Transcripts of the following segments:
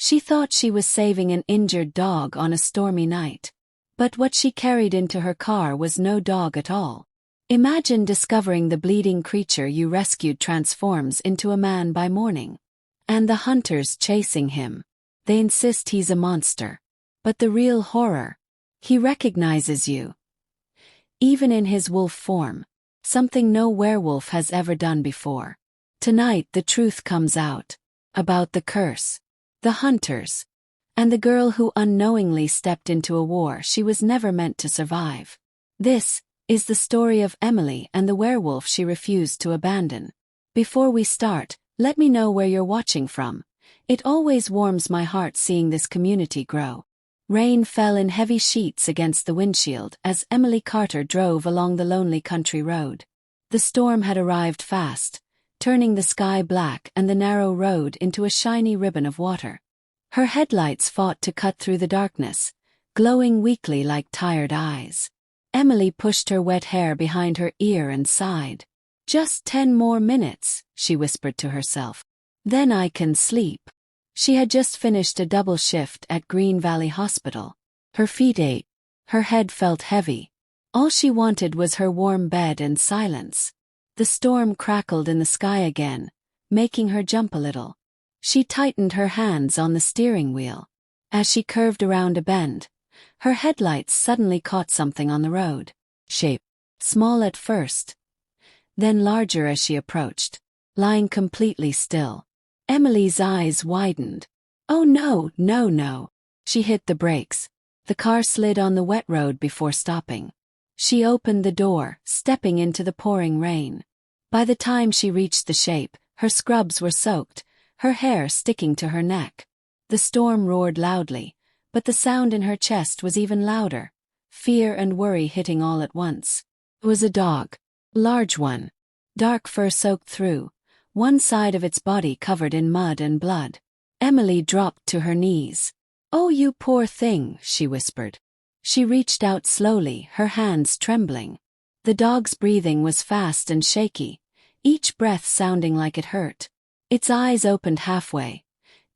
She thought she was saving an injured dog on a stormy night. But what she carried into her car was no dog at all. Imagine discovering the bleeding creature you rescued transforms into a man by morning. And the hunters chasing him. They insist he's a monster. But the real horror. He recognizes you. Even in his wolf form. Something no werewolf has ever done before. Tonight the truth comes out. About the curse. The hunters. And the girl who unknowingly stepped into a war she was never meant to survive. This is the story of Emily and the werewolf she refused to abandon. Before we start, let me know where you're watching from. It always warms my heart seeing this community grow. Rain fell in heavy sheets against the windshield as Emily Carter drove along the lonely country road. The storm had arrived fast, turning the sky black and the narrow road into a shiny ribbon of water. Her headlights fought to cut through the darkness, glowing weakly like tired eyes. Emily pushed her wet hair behind her ear and sighed. "Just 10 more minutes," she whispered to herself. "Then I can sleep." She had just finished a double shift at Green Valley Hospital. Her feet ached. Her head felt heavy. All she wanted was her warm bed and silence. The storm crackled in the sky again, making her jump a little. She tightened her hands on the steering wheel. As she curved around a bend, her headlights suddenly caught something on the road. Shape. Small at first. Then larger as she approached. Lying completely still. Emily's eyes widened. "Oh no, no, no." She hit the brakes. The car slid on the wet road before stopping. She opened the door, stepping into the pouring rain. By the time she reached the shape, her scrubs were soaked, her hair sticking to her neck. The storm roared loudly, but the sound in her chest was even louder, fear and worry hitting all at once. It was a dog. Large one. Dark fur soaked through, one side of its body covered in mud and blood. Emily dropped to her knees. "Oh, you poor thing," she whispered. She reached out slowly, her hands trembling. The dog's breathing was fast and shaky, each breath sounding like it hurt. Its eyes opened halfway,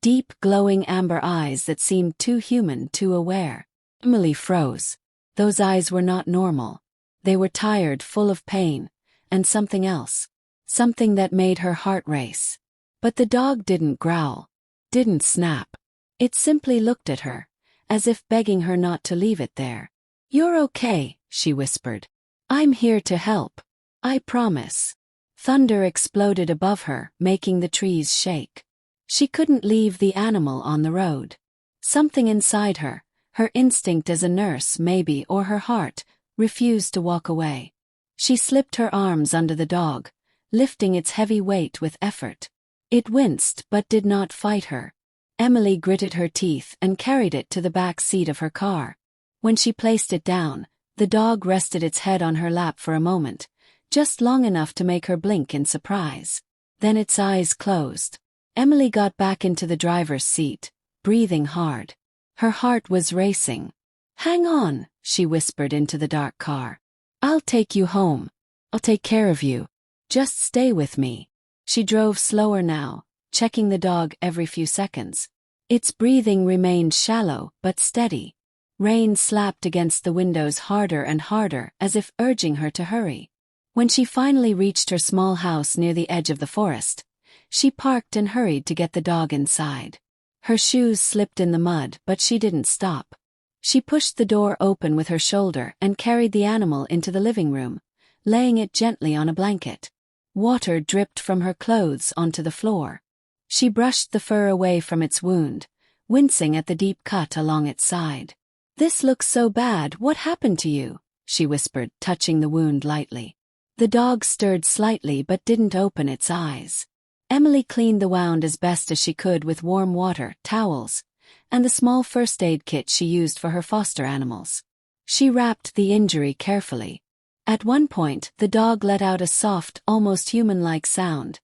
deep, glowing amber eyes that seemed too human, too aware. Emily froze. Those eyes were not normal. They were tired, full of pain, and something else. Something that made her heart race. But the dog didn't growl, didn't snap. It simply looked at her, as if begging her not to leave it there. "You're okay," she whispered. "I'm here to help. I promise." Thunder exploded above her, making the trees shake. She couldn't leave the animal on the road. Something inside her, her instinct as a nurse maybe, or her heart, refused to walk away. She slipped her arms under the dog, lifting its heavy weight with effort. It winced but did not fight her. Emily gritted her teeth and carried it to the back seat of her car. When she placed it down, the dog rested its head on her lap for a moment, just long enough to make her blink in surprise. Then its eyes closed. Emily got back into the driver's seat, breathing hard. Her heart was racing. "Hang on," she whispered into the dark car. "I'll take you home. I'll take care of you. Just stay with me." She drove slower now, checking the dog every few seconds. Its breathing remained shallow but steady. Rain slapped against the windows harder and harder, as if urging her to hurry. When she finally reached her small house near the edge of the forest, she parked and hurried to get the dog inside. Her shoes slipped in the mud, but she didn't stop. She pushed the door open with her shoulder and carried the animal into the living room, laying it gently on a blanket. Water dripped from her clothes onto the floor. She brushed the fur away from its wound, wincing at the deep cut along its side. "This looks so bad, what happened to you?" she whispered, touching the wound lightly. The dog stirred slightly but didn't open its eyes. Emily cleaned the wound as best as she could with warm water, towels, and the small first aid kit she used for her foster animals. She wrapped the injury carefully. At one point, the dog let out a soft, almost human-like sound,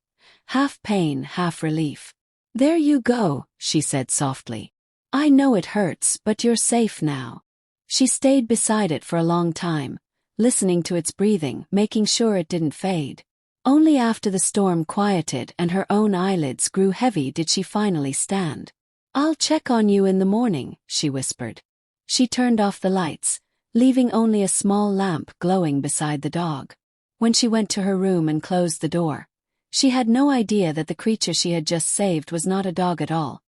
half pain, half relief. "There you go," she said softly. "I know it hurts, but you're safe now." She stayed beside it for a long time, listening to its breathing, making sure it didn't fade. Only after the storm quieted and her own eyelids grew heavy did she finally stand. I'll check on you in the morning, she whispered. She turned off the lights, leaving only a small lamp glowing beside the dog. When she went to her room and closed the door, she had no idea that the creature she had just saved was not a dog at all,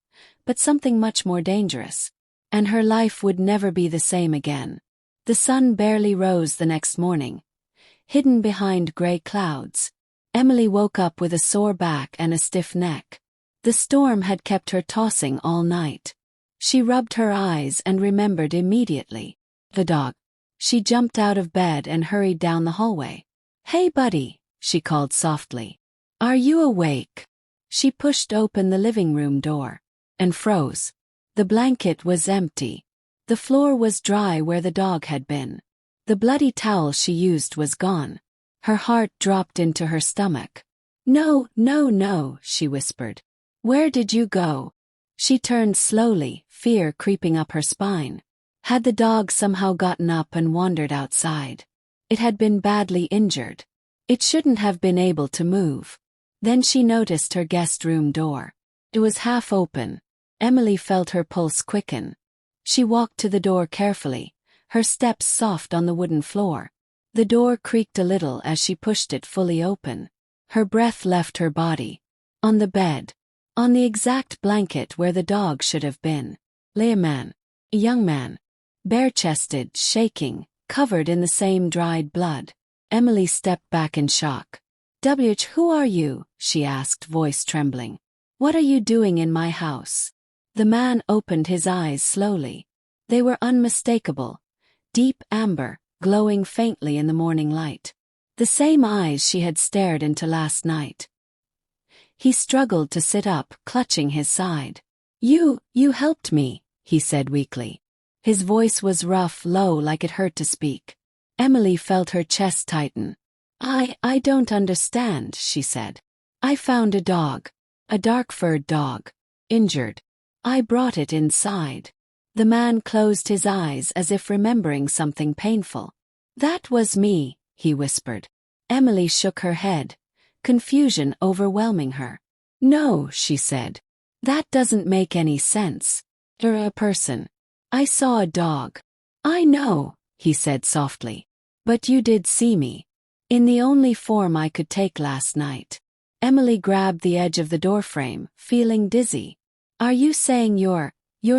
but something much more dangerous. And her life would never be the same again. The sun barely rose the next morning. Hidden behind gray clouds, Emily woke up with a sore back and a stiff neck. The storm had kept her tossing all night. She rubbed her eyes and remembered immediately. The dog. She jumped out of bed and hurried down the hallway. "Hey, buddy," she called softly. "Are you awake?" She pushed open the living room door and froze. The blanket was empty. The floor was dry where the dog had been. The bloody towel she used was gone. Her heart dropped into her stomach. "No, no, no," she whispered. "Where did you go?" She turned slowly, fear creeping up her spine. Had the dog somehow gotten up and wandered outside? It had been badly injured. It shouldn't have been able to move. Then she noticed her guest room door. It was half open. Emily felt her pulse quicken. She walked to the door carefully, her steps soft on the wooden floor. The door creaked a little as she pushed it fully open. Her breath left her body. On the bed, on the exact blanket where the dog should have been, lay a man. A young man. Bare-chested, shaking, covered in the same dried blood. Emily stepped back in shock. "Who are you?" she asked, voice trembling. "What are you doing in my house?" The man opened his eyes slowly. They were unmistakable. Deep amber, glowing faintly in the morning light. The same eyes she had stared into last night. He struggled to sit up, clutching his side. You helped me," he said weakly. His voice was rough, low, like it hurt to speak. Emily felt her chest tighten. I don't understand," she said. "I found a dog. A dark-furred dog. Injured. I brought it inside." The man closed his eyes as if remembering something painful. "That was me," he whispered. Emily shook her head, confusion overwhelming her. "No," she said. "That doesn't make any sense. You're a person. I saw a dog." "I know," he said softly. "But you did see me. In the only form I could take last night." Emily grabbed the edge of the doorframe, feeling dizzy. "Are you saying you're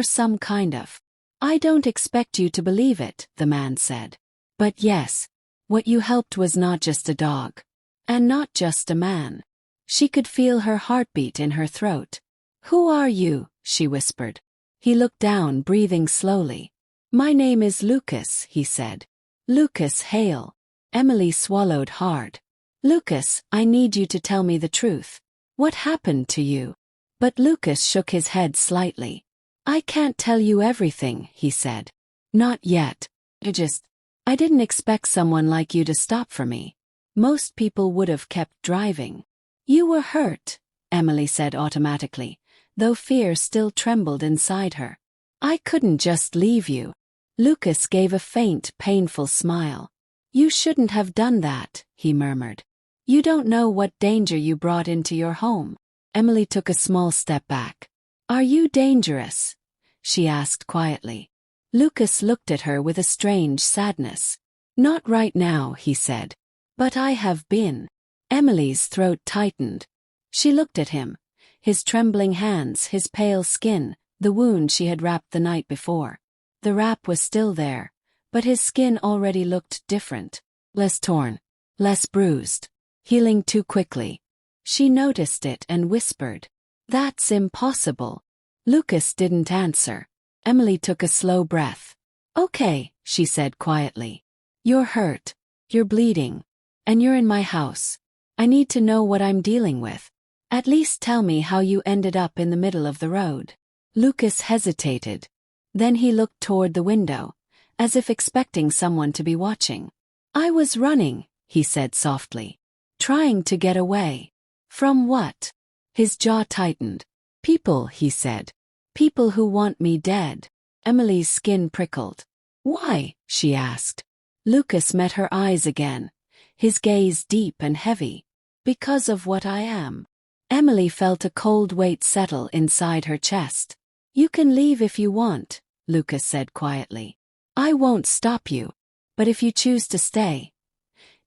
some kind of—" "I don't expect you to believe it," the man said. "But yes, what you helped was not just a dog. And not just a man." She could feel her heartbeat in her throat. "Who are you?" she whispered. He looked down, breathing slowly. "My name is Lucas," he said. "Lucas Hale." Emily swallowed hard. "Lucas, I need you to tell me the truth. What happened to you?" But Lucas shook his head slightly. "I can't tell you everything," he said. "Not yet. I didn't expect someone like you to stop for me. Most people would have kept driving." "You were hurt," Emily said automatically, though fear still trembled inside her. "I couldn't just leave you." Lucas gave a faint, painful smile. "You shouldn't have done that," he murmured. "You don't know what danger you brought into your home." Emily took a small step back. "Are you dangerous?" she asked quietly. Lucas looked at her with a strange sadness. "Not right now," he said. "But I have been." Emily's throat tightened. She looked at him. His trembling hands, his pale skin, the wound she had wrapped the night before. The wrap was still there, but his skin already looked different. Less torn, less bruised, healing too quickly. She noticed it and whispered, "That's impossible." Lucas didn't answer. Emily took a slow breath. "Okay," she said quietly. "You're hurt. You're bleeding. And you're in my house. I need to know what I'm dealing with. At least tell me how you ended up in the middle of the road." Lucas hesitated. Then he looked toward the window, as if expecting someone to be watching. "I was running," he said softly. "Trying to get away." "From what?" His jaw tightened. "People," he said. "People who want me dead." Emily's skin prickled. "Why?" she asked. Lucas met her eyes again, his gaze deep and heavy. "Because of what I am." Emily felt a cold weight settle inside her chest. You can leave if you want, Lucas said quietly. I won't stop you. But if you choose to stay,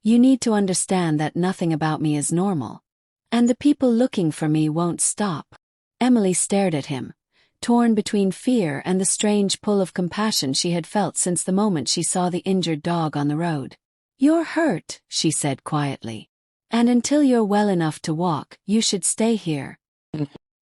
you need to understand that nothing about me is normal. And the people looking for me won't stop. Emily stared at him, torn between fear and the strange pull of compassion she had felt since the moment she saw the injured dog on the road. You're hurt, she said quietly. And until you're well enough to walk, you should stay here.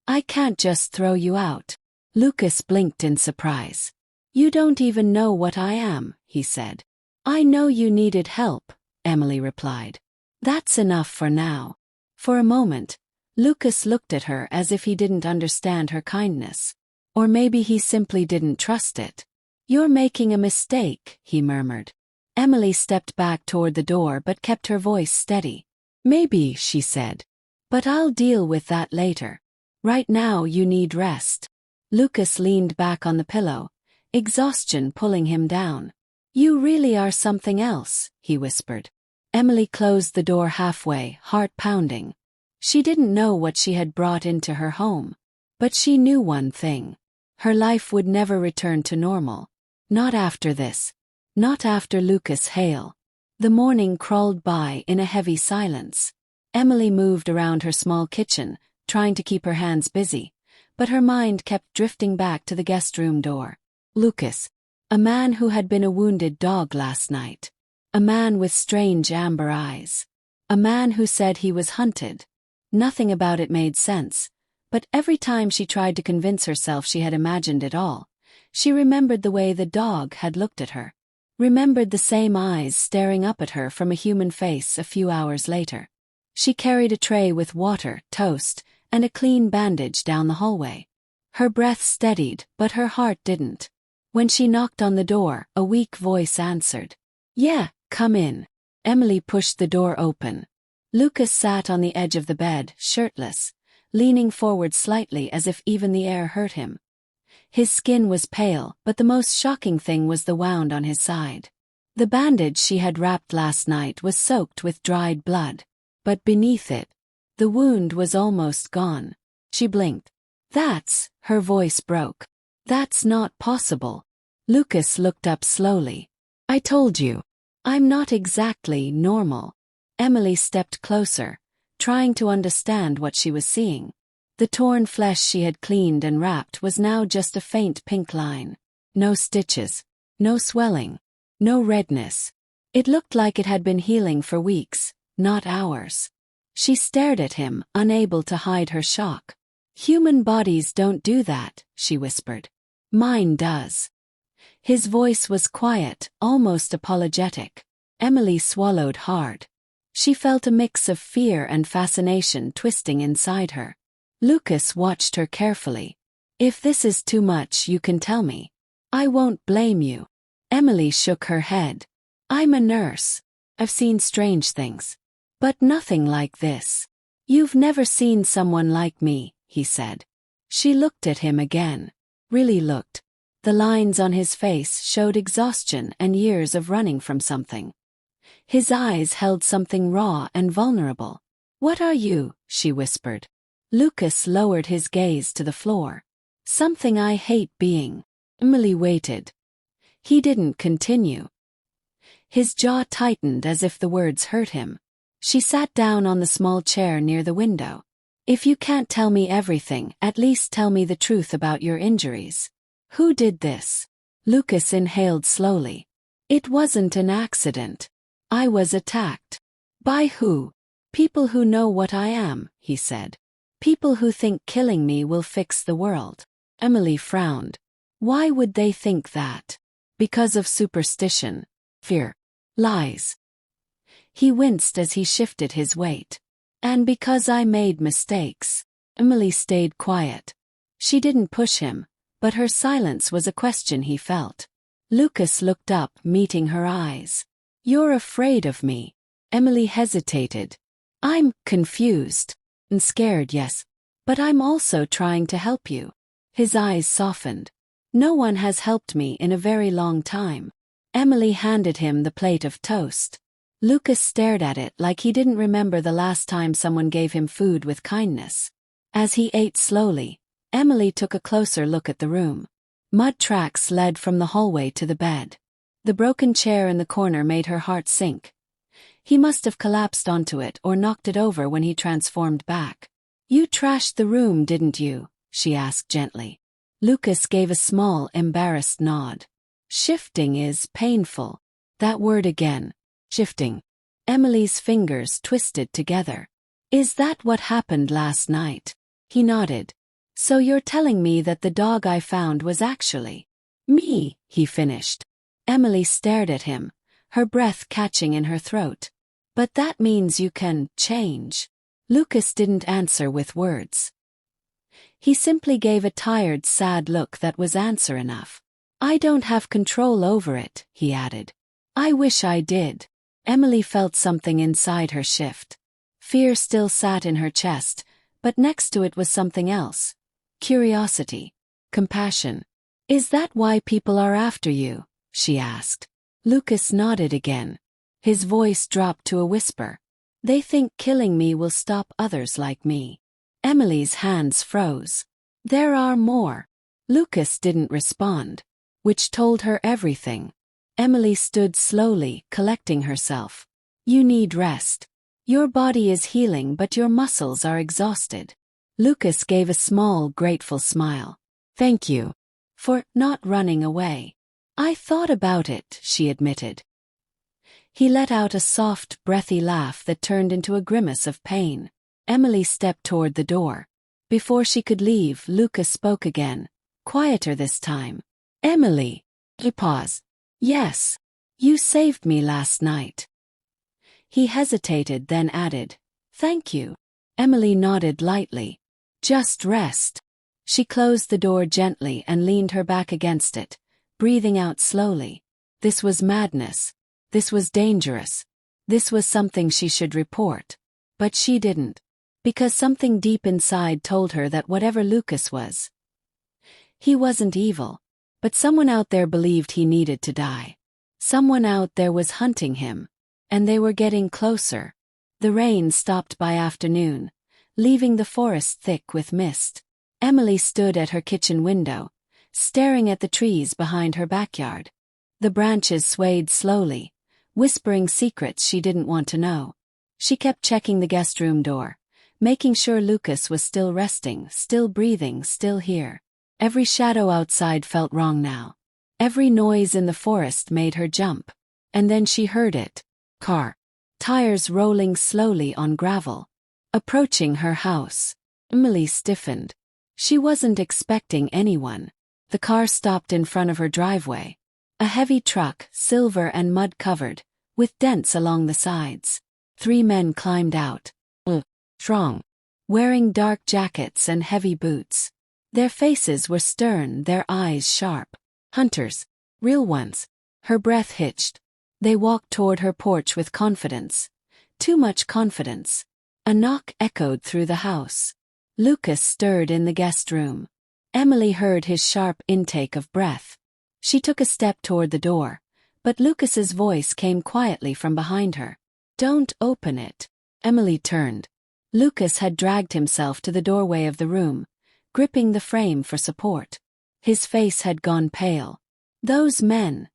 I can't just throw you out. Lucas blinked in surprise. You don't even know what I am, he said. I know you needed help, Emily replied. That's enough for now. For a moment, Lucas looked at her as if he didn't understand her kindness. Or maybe he simply didn't trust it. You're making a mistake, he murmured. Emily stepped back toward the door but kept her voice steady. Maybe, she said. But I'll deal with that later. Right now you need rest. Lucas leaned back on the pillow, exhaustion pulling him down. You really are something else, he whispered. Emily closed the door halfway, heart pounding. She didn't know what she had brought into her home. But she knew one thing. Her life would never return to normal. Not after this. Not after Lucas Hale. The morning crawled by in a heavy silence. Emily moved around her small kitchen, trying to keep her hands busy, but her mind kept drifting back to the guest room door. Lucas. A man who had been a wounded dog last night. A man with strange amber eyes. A man who said he was hunted. Nothing about it made sense, but every time she tried to convince herself she had imagined it all, she remembered the way the dog had looked at her. Remembered the same eyes staring up at her from a human face a few hours later. She carried a tray with water, toast, and a clean bandage down the hallway. Her breath steadied, but her heart didn't. When she knocked on the door, a weak voice answered. Yeah, come in. Emily pushed the door open. Lucas sat on the edge of the bed, shirtless, leaning forward slightly as if even the air hurt him. His skin was pale, but the most shocking thing was the wound on his side. The bandage she had wrapped last night was soaked with dried blood. But beneath it, the wound was almost gone. She blinked. Her voice broke. That's not possible. Lucas looked up slowly. I told you. I'm not exactly normal. Emily stepped closer, trying to understand what she was seeing. The torn flesh she had cleaned and wrapped was now just a faint pink line. No stitches. No swelling. No redness. It looked like it had been healing for weeks, not hours. She stared at him, unable to hide her shock. Human bodies don't do that, she whispered. Mine does. His voice was quiet, almost apologetic. Emily swallowed hard. She felt a mix of fear and fascination twisting inside her. Lucas watched her carefully. If this is too much, you can tell me. I won't blame you. Emily shook her head. I'm a nurse. I've seen strange things. But nothing like this. You've never seen someone like me, he said. She looked at him again. Really looked. The lines on his face showed exhaustion and years of running from something. His eyes held something raw and vulnerable. What are you? She whispered. Lucas lowered his gaze to the floor. Something I hate being. Emily waited. He didn't continue. His jaw tightened as if the words hurt him. She sat down on the small chair near the window. If you can't tell me everything, at least tell me the truth about your injuries. Who did this? Lucas inhaled slowly. It wasn't an accident. I was attacked. By who? People who know what I am, he said. People who think killing me will fix the world. Emily frowned. Why would they think that? Because of superstition, fear, lies. He winced as he shifted his weight. And because I made mistakes. Emily stayed quiet. She didn't push him, but her silence was a question he felt. Lucas looked up, meeting her eyes. You're afraid of me. Emily hesitated. I'm confused. And scared, yes. But I'm also trying to help you. His eyes softened. No one has helped me in a very long time. Emily handed him the plate of toast. Lucas stared at it like he didn't remember the last time someone gave him food with kindness. As he ate slowly, Emily took a closer look at the room. Mud tracks led from the hallway to the bed. The broken chair in the corner made her heart sink. He must have collapsed onto it or knocked it over when he transformed back. "You trashed the room, didn't you?" she asked gently. Lucas gave a small, embarrassed nod. "Shifting is painful." That word again. Shifting. Emily's fingers twisted together. "Is that what happened last night?" He nodded. "So you're telling me that the dog I found was actually me," he finished. Emily stared at him, her breath catching in her throat. "But that means you can change." Lucas didn't answer with words. He simply gave a tired, sad look that was answer enough. "I don't have control over it," he added. "I wish I did." Emily felt something inside her shift. Fear still sat in her chest, but next to it was something else. Curiosity. Compassion. "Is that why people are after you?" she asked. Lucas nodded again. His voice dropped to a whisper. "They think killing me will stop others like me." Emily's hands froze. "There are more." Lucas didn't respond, which told her everything. Emily stood slowly, collecting herself. "You need rest. Your body is healing but your muscles are exhausted." Lucas gave a small, grateful smile. "Thank you for not running away." "I thought about it," she admitted. He let out a soft, breathy laugh that turned into a grimace of pain. Emily stepped toward the door. Before she could leave, Lucas spoke again, quieter this time. "Emily." He paused. "Yes. You saved me last night." He hesitated, then added, "Thank you." Emily nodded lightly. "Just rest." She closed the door gently and leaned her back against it, breathing out slowly. This was madness. This was dangerous. This was something she should report. But she didn't. Because something deep inside told her that whatever Lucas was, he wasn't evil. But someone out there believed he needed to die. Someone out there was hunting him. And they were getting closer. The rain stopped by afternoon, leaving the forest thick with mist. Emily stood at her kitchen window, staring at the trees behind her backyard. The branches swayed slowly, whispering secrets she didn't want to know. She kept checking the guest room door, making sure Lucas was still resting, still breathing, still here. Every shadow outside felt wrong now. Every noise in the forest made her jump. And then she heard it. Car. Tires rolling slowly on gravel. Approaching her house. Emily stiffened. She wasn't expecting anyone. The car stopped in front of her driveway. A heavy truck, silver and mud-covered, with dents along the sides. 3 men climbed out. Strong. Wearing dark jackets and heavy boots. Their faces were stern, their eyes sharp. Hunters. Real ones. Her breath hitched. They walked toward her porch with confidence. Too much confidence. A knock echoed through the house. Lucas stirred in the guest room. Emily heard his sharp intake of breath. She took a step toward the door, but Lucas's voice came quietly from behind her. "Don't open it." Emily turned. Lucas had dragged himself to the doorway of the room, gripping the frame for support. His face had gone pale. "Those men."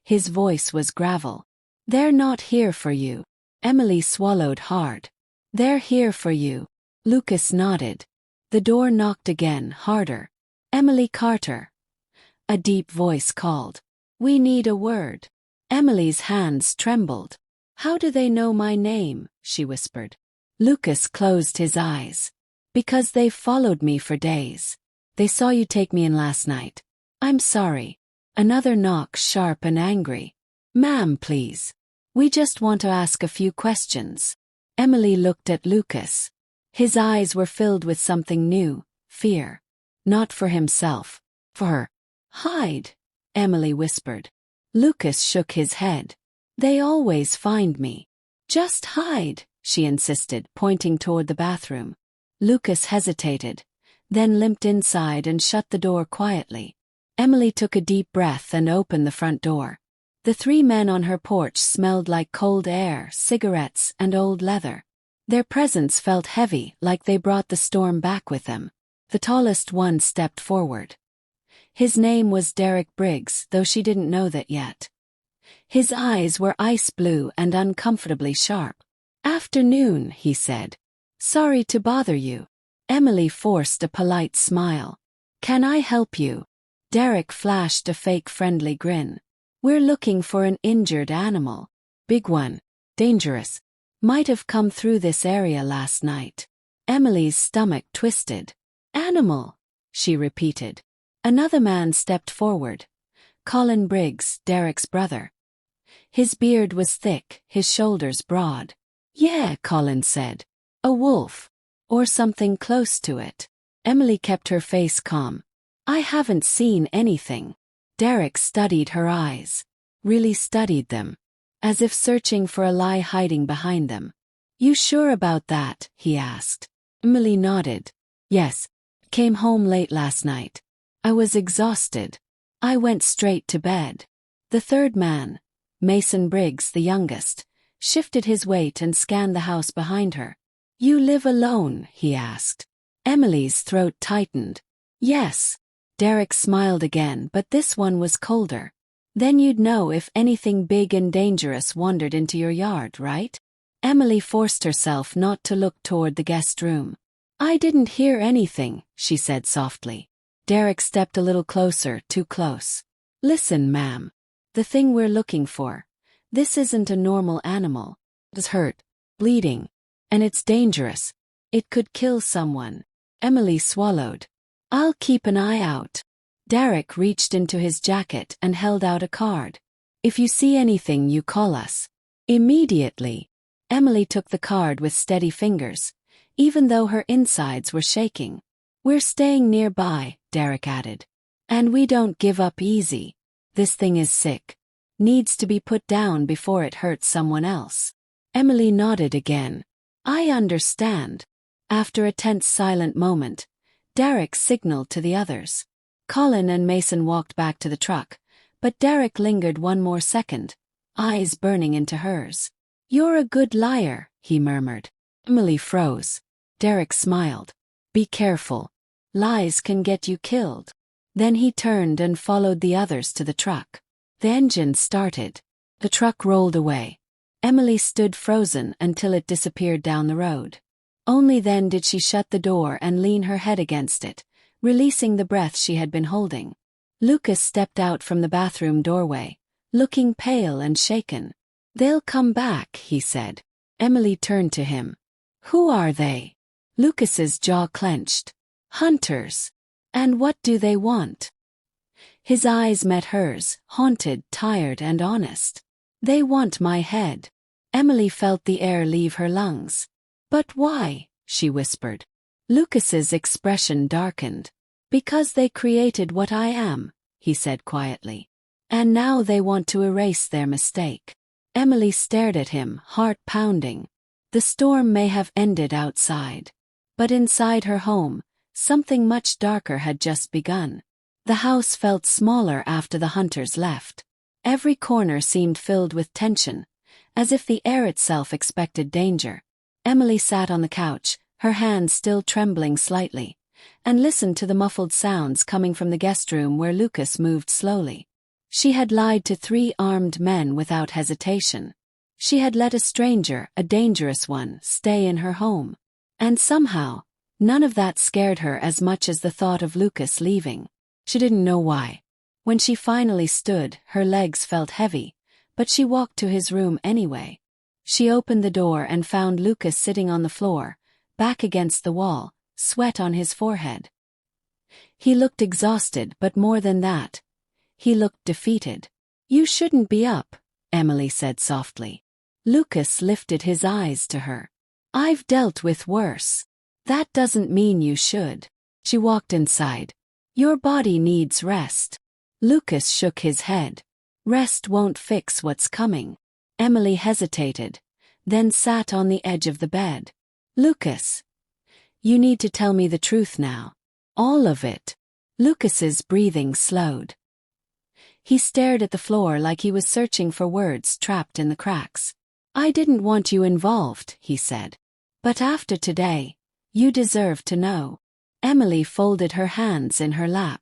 His voice was gravel. "They're not here for you." Emily swallowed hard. "They're here for you." Lucas nodded. The door knocked again, harder. "Emily Carter." A deep voice called. "We need a word." Emily's hands trembled. "How do they know my name?" she whispered. Lucas closed his eyes. "Because they've followed me for days. They saw you take me in last night. I'm sorry." Another knock, sharp and angry. "Ma'am, please. We just want to ask a few questions." Emily looked at Lucas. His eyes were filled with something new, fear. Not for himself. For her. "Hide," Emily whispered. Lucas shook his head. "They always find me." "Just hide," she insisted, pointing toward the bathroom. Lucas hesitated, then limped inside and shut the door quietly. Emily took a deep breath and opened the front door. The 3 men on her porch smelled like cold air, cigarettes, and old leather. Their presence felt heavy, like they brought the storm back with them. The tallest one stepped forward. His name was Derek Briggs, though she didn't know that yet. His eyes were ice blue and uncomfortably sharp. "Afternoon," he said. "Sorry to bother you." Emily forced a polite smile. "Can I help you?" Derek flashed a fake friendly grin. "We're looking for an injured animal. Big one. Dangerous. Might have come through this area last night." Emily's stomach twisted. "Animal," she repeated. Another man stepped forward. Colin Briggs, Derek's brother. His beard was thick, his shoulders broad. "Yeah," Colin said. "A wolf. Or something close to it." Emily kept her face calm. "I haven't seen anything." Derek studied her eyes. Really studied them. As if searching for a lie hiding behind them. "You sure about that?" he asked. Emily nodded. "Yes. Came home late last night. I was exhausted. I went straight to bed." The third man, Mason Briggs the youngest, shifted his weight and scanned the house behind her. "You live alone?" he asked. Emily's throat tightened. "Yes." Derek smiled again, but this one was colder. "Then you'd know if anything big and dangerous wandered into your yard, right?" Emily forced herself not to look toward the guest room. "I didn't hear anything," she said softly. Derek stepped a little closer, too close. "Listen, ma'am. The thing we're looking for. This isn't a normal animal. It's hurt, bleeding, and it's dangerous. It could kill someone." Emily swallowed. "I'll keep an eye out." Derek reached into his jacket and held out a card. "If you see anything, you call us." Immediately. Emily took the card with steady fingers, even though her insides were shaking. "We're staying nearby," Derek added. "And we don't give up easy. This thing is sick. Needs to be put down before it hurts someone else." Emily nodded again. "I understand." After a tense silent moment, Derek signaled to the others. Colin and Mason walked back to the truck, but Derek lingered one more second, eyes burning into hers. "You're a good liar," he murmured. Emily froze. Derek smiled. "Be careful. Lies can get you killed." Then he turned and followed the others to the truck. The engine started. The truck rolled away. Emily stood frozen until it disappeared down the road. Only then did she shut the door and lean her head against it, releasing the breath she had been holding. Lucas stepped out from the bathroom doorway, looking pale and shaken. "They'll come back," he said. Emily turned to him. "Who are they?" Lucas's jaw clenched. "Hunters. And what do they want?" His eyes met hers, haunted, tired, and honest. "They want my head." Emily felt the air leave her lungs. "But why?" she whispered. Lucas's expression darkened. "Because they created what I am," he said quietly. "And now they want to erase their mistake." Emily stared at him, heart pounding. The storm may have ended outside. But inside her home, something much darker had just begun. The house felt smaller after the hunters left. Every corner seemed filled with tension, as if the air itself expected danger. Emily sat on the couch, her hands still trembling slightly, and listened to the muffled sounds coming from the guest room where Lucas moved slowly. She had lied to 3 armed men without hesitation. She had let a stranger, a dangerous one, stay in her home. And somehow, none of that scared her as much as the thought of Lucas leaving. She didn't know why. When she finally stood, her legs felt heavy, but she walked to his room anyway. She opened the door and found Lucas sitting on the floor, back against the wall, sweat on his forehead. He looked exhausted, but more than that, he looked defeated. "You shouldn't be up," Emily said softly. Lucas lifted his eyes to her. "I've dealt with worse." "That doesn't mean you should." She walked inside. "Your body needs rest." Lucas shook his head. "Rest won't fix what's coming." Emily hesitated, then sat on the edge of the bed. "Lucas, you need to tell me the truth now. All of it." Lucas's breathing slowed. He stared at the floor like he was searching for words trapped in the cracks. "I didn't want you involved," he said. "But after today, you deserve to know." Emily folded her hands in her lap.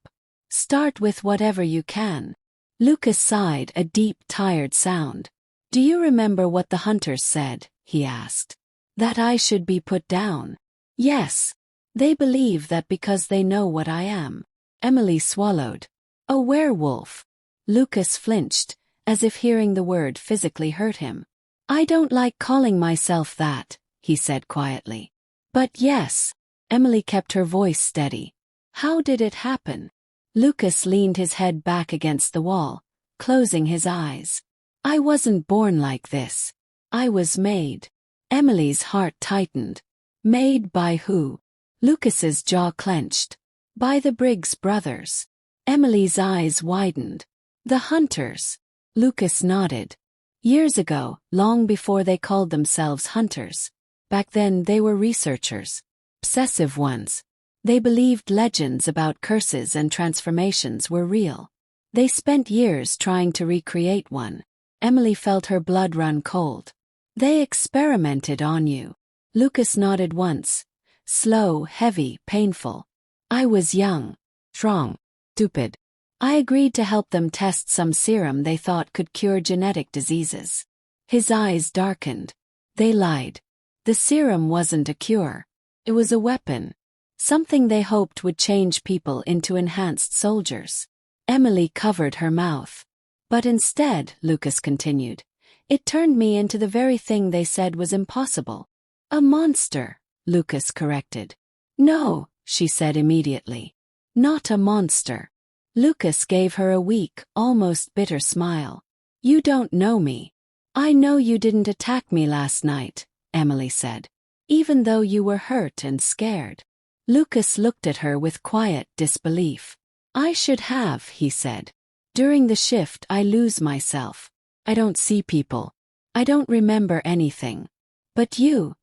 Start with whatever you can. Lucas sighed a deep, tired sound. Do you remember what the hunters said? He asked. That I should be put down. Yes. They believe that because they know what I am. Emily swallowed. A werewolf. Lucas flinched, as if hearing the word physically hurt him. I don't like calling myself that, he said quietly. But yes. Emily kept her voice steady. How did it happen? Lucas leaned his head back against the wall, closing his eyes. I wasn't born like this. I was made. Emily's heart tightened. Made by who? Lucas's jaw clenched. By the Briggs brothers. Emily's eyes widened. The hunters. Lucas nodded. Years ago, long before they called themselves hunters. Back then they were researchers. Obsessive ones. They believed legends about curses and transformations were real. They spent years trying to recreate one. Emily felt her blood run cold. They experimented on you. Lucas nodded once. Slow, heavy, painful. I was young, strong, stupid. I agreed to help them test some serum they thought could cure genetic diseases. His eyes darkened. They lied. The serum wasn't a cure. It was a weapon. Something they hoped would change people into enhanced soldiers. Emily covered her mouth. But instead, Lucas continued, it turned me into the very thing they said was impossible. A monster, Lucas corrected. No, she said immediately. Not a monster. Lucas gave her a weak, almost bitter smile. You don't know me. I know you didn't attack me last night, Emily said. Even though you were hurt and scared. Lucas looked at her with quiet disbelief. I should have, he said. During the shift I lose myself. I don't see people. I don't remember anything. But you.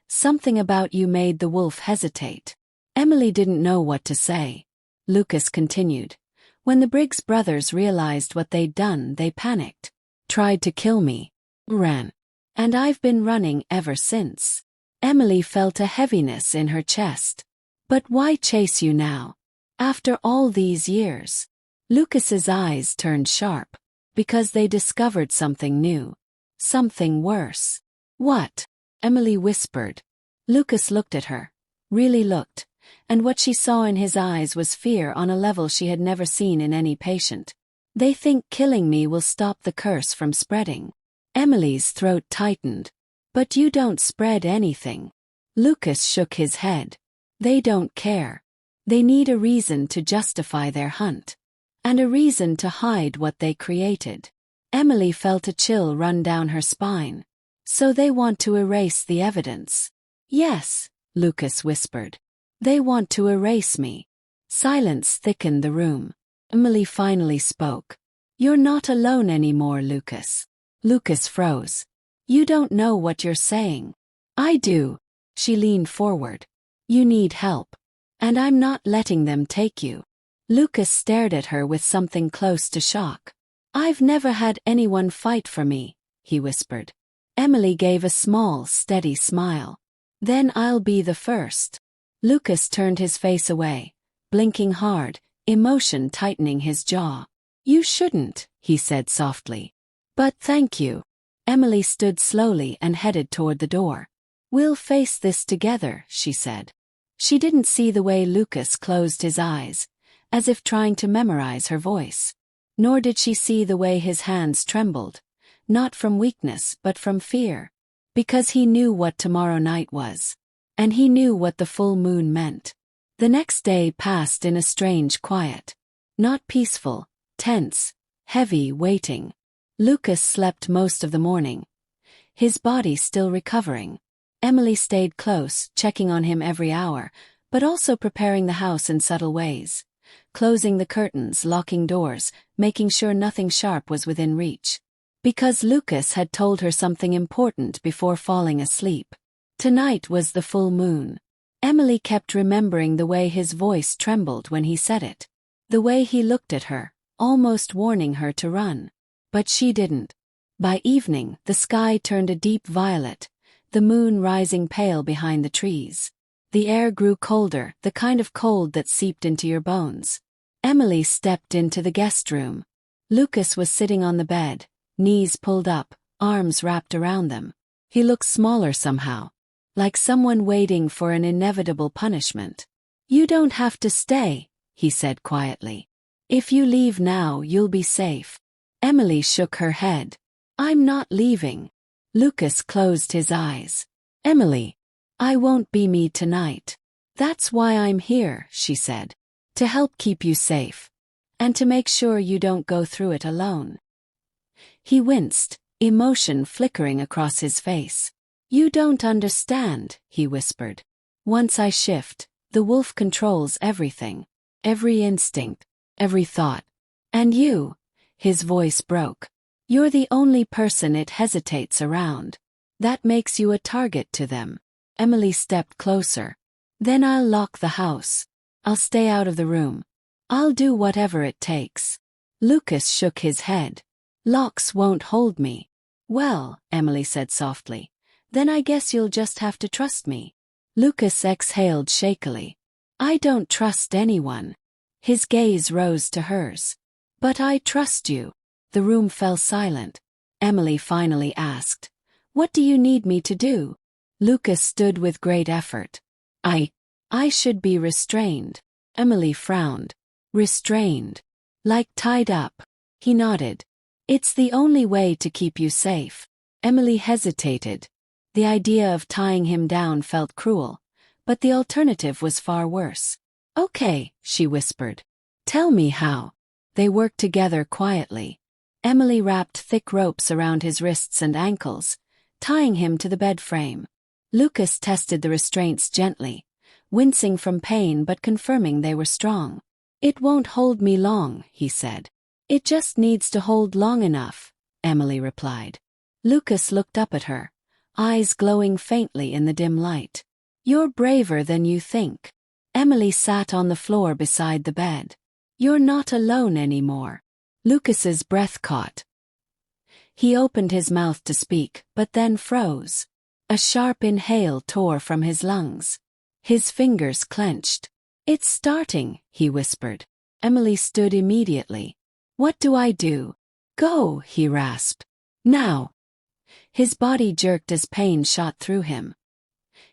Something about you made the wolf hesitate. Emily didn't know what to say. Lucas continued. When the Briggs brothers realized what they'd done, they panicked. Tried to kill me. Ran. And I've been running ever since. Emily felt a heaviness in her chest. But why chase you now? After all these years? Lucas's eyes turned sharp. Because they discovered something new. Something worse. What? Emily whispered. Lucas looked at her. Really looked. And what she saw in his eyes was fear on a level she had never seen in any patient. They think killing me will stop the curse from spreading. Emily's throat tightened. But you don't spread anything. Lucas shook his head. They don't care. They need a reason to justify their hunt. And a reason to hide what they created. Emily felt a chill run down her spine. So they want to erase the evidence. Yes, Lucas whispered. They want to erase me. Silence thickened the room. Emily finally spoke. You're not alone anymore, Lucas. Lucas froze. You don't know what you're saying. I do. She leaned forward. You need help. And I'm not letting them take you. Lucas stared at her with something close to shock. I've never had anyone fight for me, he whispered. Emily gave a small, steady smile. Then I'll be the first. Lucas turned his face away, blinking hard, emotion tightening his jaw. You shouldn't, he said softly. But thank you. Emily stood slowly and headed toward the door. We'll face this together, she said. She didn't see the way Lucas closed his eyes, as if trying to memorize her voice. Nor did she see the way his hands trembled, not from weakness but from fear. Because he knew what tomorrow night was. And he knew what the full moon meant. The next day passed in a strange quiet. Not peaceful, tense, heavy, waiting. Lucas slept most of the morning. His body still recovering. Emily stayed close, checking on him every hour, but also preparing the house in subtle ways. Closing the curtains, locking doors, making sure nothing sharp was within reach. Because Lucas had told her something important before falling asleep. Tonight was the full moon. Emily kept remembering the way his voice trembled when he said it. The way he looked at her, almost warning her to run. But she didn't. By evening, the sky turned a deep violet, the moon rising pale behind the trees. The air grew colder, the kind of cold that seeped into your bones. Emily stepped into the guest room. Lucas was sitting on the bed, knees pulled up, arms wrapped around them. He looked smaller somehow, like someone waiting for an inevitable punishment. "You don't have to stay," he said quietly. "If you leave now, you'll be safe." Emily shook her head. "I'm not leaving." Lucas closed his eyes. "Emily, I won't be me tonight. That's why I'm here," she said. "To help keep you safe. And to make sure you don't go through it alone." He winced, emotion flickering across his face. "You don't understand," he whispered. "Once I shift, the wolf controls everything. Every instinct, every thought. And you," his voice broke, "you're the only person it hesitates around. That makes you a target to them." Emily stepped closer. "Then I'll lock the house. I'll stay out of the room. I'll do whatever it takes." Lucas shook his head. "Locks won't hold me." "Well," Emily said softly, "then I guess you'll just have to trust me." Lucas exhaled shakily. "I don't trust anyone." His gaze rose to hers. "But I trust you." The room fell silent. Emily finally asked, "What do you need me to do?" Lucas stood with great effort. I should be restrained." Emily frowned. "Restrained? Like tied up?" He nodded. "It's the only way to keep you safe." Emily hesitated. The idea of tying him down felt cruel, but the alternative was far worse. "Okay," she whispered. "Tell me how." They worked together quietly. Emily wrapped thick ropes around his wrists and ankles, tying him to the bed frame. Lucas tested the restraints gently, wincing from pain but confirming they were strong. "It won't hold me long," he said. "It just needs to hold long enough," Emily replied. Lucas looked up at her, eyes glowing faintly in the dim light. "You're braver than you think." Emily sat on the floor beside the bed. "You're not alone anymore." Lucas's breath caught. He opened his mouth to speak, but then froze. A sharp inhale tore from his lungs. His fingers clenched. "It's starting," he whispered. Emily stood immediately. "What do I do?" "Go," he rasped. "Now." His body jerked as pain shot through him.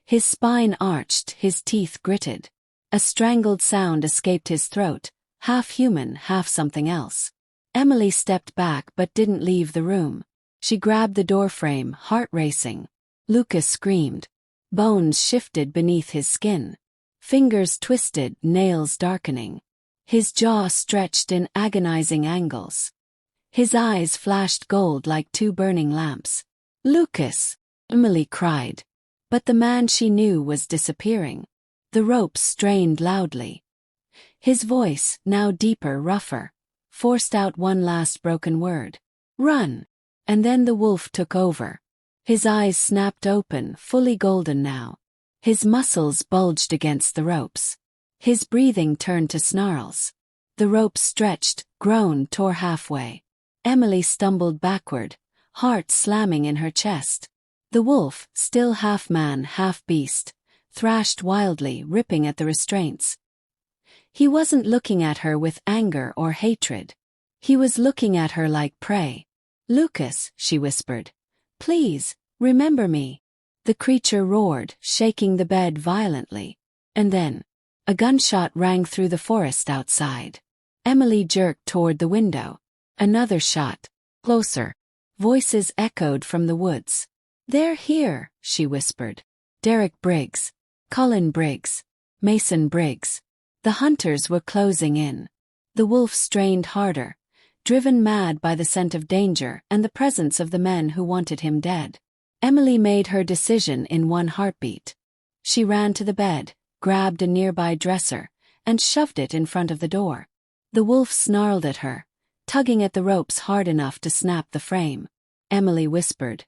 His spine arched, his teeth gritted. A strangled sound escaped his throat, half human, half something else. Emily stepped back but didn't leave the room. She grabbed the doorframe, heart racing. Lucas screamed. Bones shifted beneath his skin. Fingers twisted, nails darkening. His jaw stretched in agonizing angles. His eyes flashed gold like two burning lamps. "Lucas!" Emily cried. But the man she knew was disappearing. The ropes strained loudly. His voice, now deeper, rougher, forced out one last broken word. "Run!" And then the wolf took over. His eyes snapped open, fully golden now. His muscles bulged against the ropes. His breathing turned to snarls. The ropes stretched, groaned, tore halfway. Emily stumbled backward, heart slamming in her chest. The wolf, still half man, half beast, thrashed wildly, ripping at the restraints. He wasn't looking at her with anger or hatred. He was looking at her like prey. "Lucas," she whispered. "Please, remember me." The creature roared, shaking the bed violently. And then, a gunshot rang through the forest outside. Emily jerked toward the window. Another shot. Closer. Voices echoed from the woods. "They're here," she whispered. Derek Briggs. Colin Briggs. Mason Briggs. The hunters were closing in. The wolf strained harder, driven mad by the scent of danger and the presence of the men who wanted him dead. Emily made her decision in one heartbeat. She ran to the bed, grabbed a nearby dresser, and shoved it in front of the door. The wolf snarled at her, tugging at the ropes hard enough to snap the frame. Emily whispered,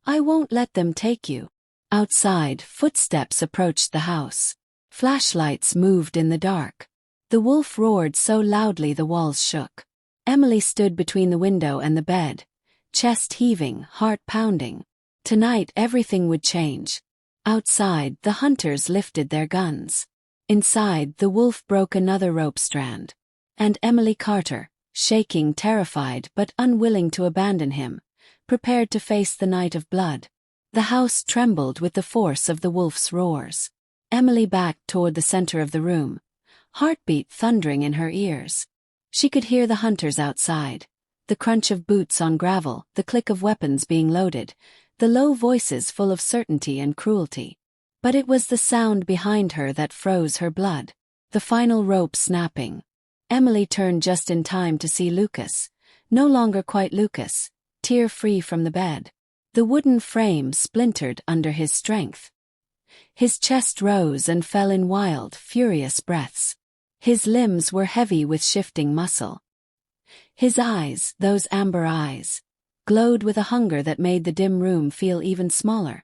"I won't let them take you." Outside, footsteps approached the house. Flashlights moved in the dark. The wolf roared so loudly the walls shook. Emily stood between the window and the bed, chest heaving, heart pounding. Tonight everything would change. Outside, the hunters lifted their guns. Inside, the wolf broke another rope strand. And Emily Carter, shaking, terrified but unwilling to abandon him, prepared to face the night of blood. The house trembled with the force of the wolf's roars. Emily backed toward the center of the room, heartbeat thundering in her ears. She could hear the hunters outside, the crunch of boots on gravel, the click of weapons being loaded, the low voices full of certainty and cruelty. But it was the sound behind her that froze her blood, the final rope snapping. Emily turned just in time to see Lucas, no longer quite Lucas, tear-free from the bed. The wooden frame splintered under his strength. His chest rose and fell in wild, furious breaths. His limbs were heavy with shifting muscle. His eyes, those amber eyes, glowed with a hunger that made the dim room feel even smaller.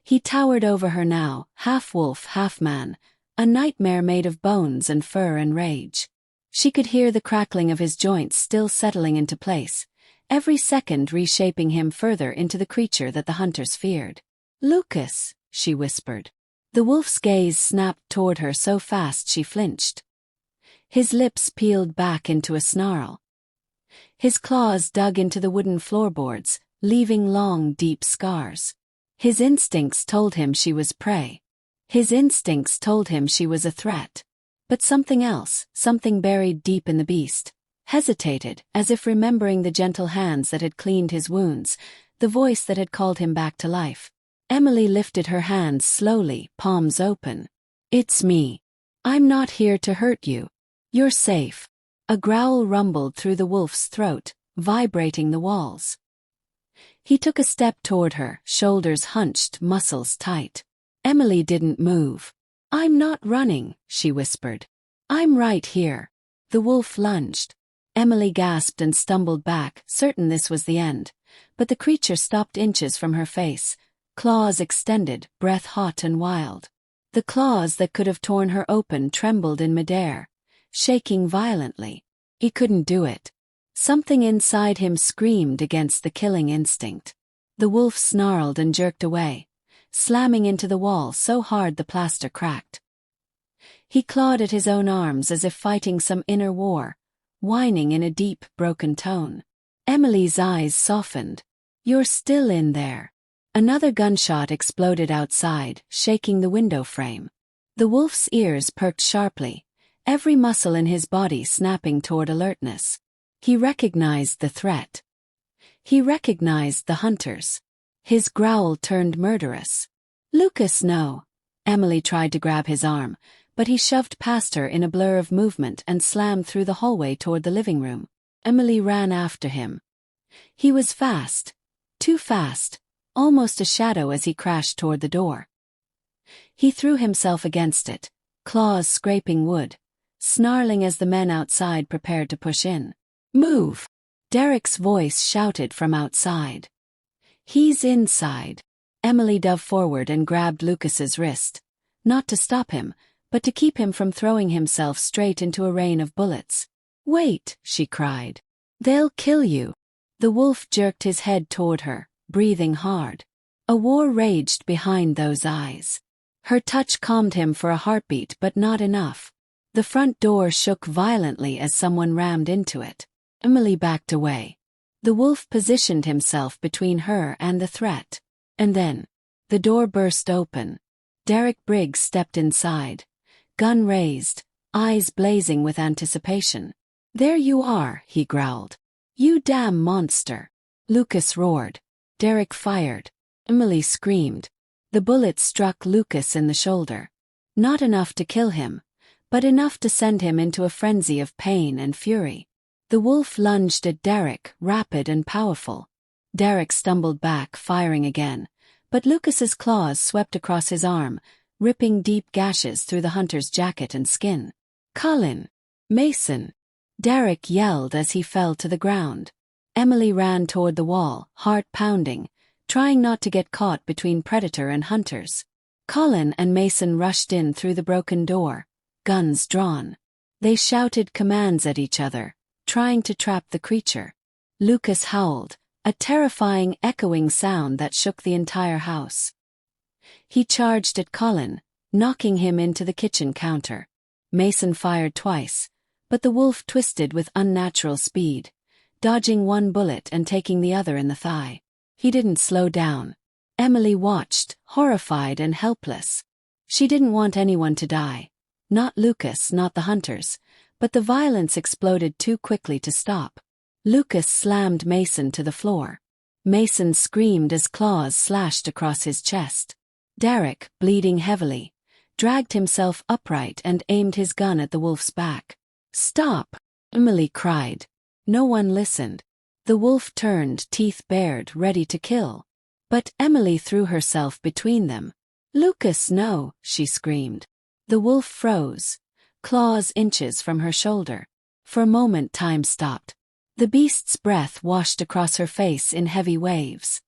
He towered over her now, half wolf, half man, a nightmare made of bones and fur and rage. She could hear the crackling of his joints still settling into place, every second reshaping him further into the creature that the hunters feared. "Lucas," she whispered. The wolf's gaze snapped toward her so fast she flinched. His lips peeled back into a snarl. His claws dug into the wooden floorboards, leaving long, deep scars. His instincts told him she was prey. His instincts told him she was a threat. But something else, something buried deep in the beast, hesitated, as if remembering the gentle hands that had cleaned his wounds, the voice that had called him back to life. Emily lifted her hands slowly, palms open. "It's me. I'm not here to hurt you. You're safe." A growl rumbled through the wolf's throat, vibrating the walls. He took a step toward her, shoulders hunched, muscles tight. Emily didn't move. "I'm not running," she whispered. "I'm right here." The wolf lunged. Emily gasped and stumbled back, certain this was the end. But the creature stopped inches from her face, claws extended, breath hot and wild. The claws that could have torn her open trembled in midair, shaking violently. He couldn't do it. Something inside him screamed against the killing instinct. The wolf snarled and jerked away, slamming into the wall so hard the plaster cracked. He clawed at his own arms as if fighting some inner war, whining in a deep, broken tone. Emily's eyes softened. "You're still in there." Another gunshot exploded outside, shaking the window frame. The wolf's ears perked sharply, every muscle in his body snapping toward alertness. He recognized the threat. He recognized the hunters. His growl turned murderous. "Lucas, no." Emily tried to grab his arm, but he shoved past her in a blur of movement and slammed through the hallway toward the living room. Emily ran after him. He was fast, too fast, almost a shadow as he crashed toward the door. He threw himself against it, claws scraping wood, snarling as the men outside prepared to push in. "Move!" Derek's voice shouted from outside. "He's inside." Emily dove forward and grabbed Lucas's wrist, not to stop him, but to keep him from throwing himself straight into a rain of bullets. "Wait," she cried. "They'll kill you." The wolf jerked his head toward her, breathing hard. A war raged behind those eyes. Her touch calmed him for a heartbeat, but not enough. The front door shook violently as someone rammed into it. Emily backed away. The wolf positioned himself between her and the threat. And then, the door burst open. Derek Briggs stepped inside, gun raised, eyes blazing with anticipation. "There you are," he growled. "You damn monster." Lucas roared. Derek fired. Emily screamed. The bullet struck Lucas in the shoulder. Not enough to kill him, but enough to send him into a frenzy of pain and fury. The wolf lunged at Derek, rapid and powerful. Derek stumbled back, firing again, but Lucas's claws swept across his arm, ripping deep gashes through the hunter's jacket and skin. "Colin! Mason!" Derek yelled as he fell to the ground. Emily ran toward the wall, heart pounding, trying not to get caught between predator and hunters. Colin and Mason rushed in through the broken door, guns drawn. They shouted commands at each other, trying to trap the creature. Lucas howled, a terrifying, echoing sound that shook the entire house. He charged at Colin, knocking him into the kitchen counter. Mason fired twice, but the wolf twisted with unnatural speed, dodging one bullet and taking the other in the thigh. He didn't slow down. Emily watched, horrified and helpless. She didn't want anyone to die. Not Lucas, not the hunters, but the violence exploded too quickly to stop. Lucas slammed Mason to the floor. Mason screamed as claws slashed across his chest. Derek, bleeding heavily, dragged himself upright and aimed his gun at the wolf's back. "Stop!" Emily cried. No one listened. The wolf turned, teeth bared, ready to kill. But Emily threw herself between them. "Lucas, no!" she screamed. The wolf froze, claws inches from her shoulder. For a moment time stopped. The beast's breath washed across her face in heavy waves.